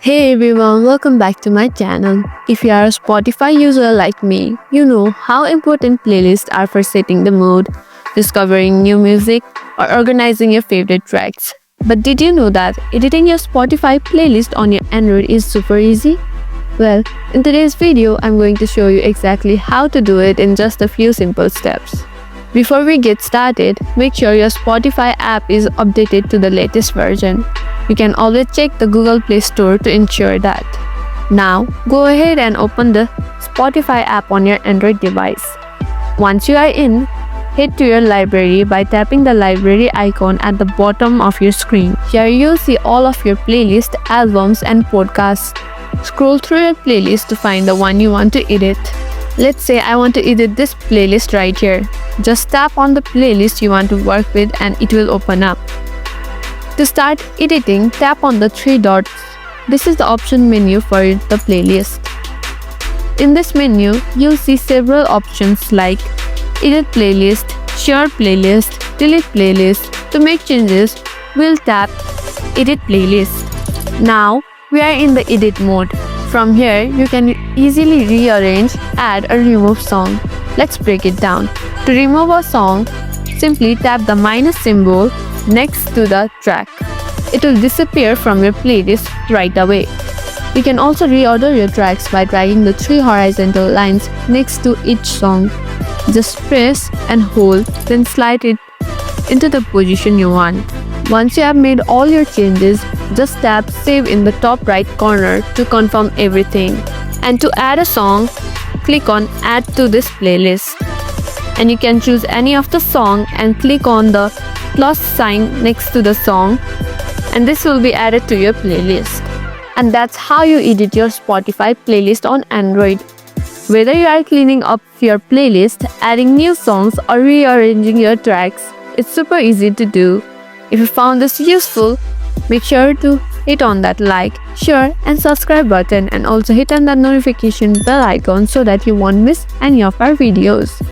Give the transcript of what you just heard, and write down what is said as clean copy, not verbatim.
Hey everyone, welcome back to my channel. If you are a Spotify user like me, you know how important playlists are for setting the mood, discovering new music, or organizing your favorite tracks. But did you know that editing your Spotify playlist on your Android is super easy? Well, in today's video, I'm going to show you exactly how to do it in just a few simple steps. Before we get started, make sure your Spotify app is updated to the latest version. You can always check the Google Play Store to ensure that. Now, go ahead and open the Spotify app on your Android device. Once you are in, head to your library by tapping the library icon at the bottom of your screen. Here you'll see all of your playlists, albums, and podcasts. Scroll through your playlist to find the one you want to edit. Let's say I want to edit this playlist right here. Just tap on the playlist you want to work with and it will open up. To start editing, tap on the three dots. This is the option menu for the playlist. In this menu, you'll see several options like Edit Playlist, Share Playlist, Delete Playlist. To make changes, we'll tap Edit Playlist. Now, we are in the edit mode. From here, you can easily rearrange, add or remove song. Let's break it down. To remove a song, simply tap the minus symbol next to the track. It will disappear from your playlist right away. You can also reorder your tracks by dragging the three horizontal lines next to each song. Just press and hold, then slide it into the position you want. Once you have made all your changes, just tap Save in the top right corner to confirm everything. And to add a song, click on Add to this playlist. And you can choose any of the song and click on the plus sign next to the song, and this will be added to your playlist. And that's how you edit your Spotify playlist on Android. Whether you are cleaning up your playlist, adding new songs, or rearranging your tracks, it's super easy to do. If you found this useful, make sure to hit on that like, share, and subscribe button, and also hit on that notification bell icon so that you won't miss any of our videos.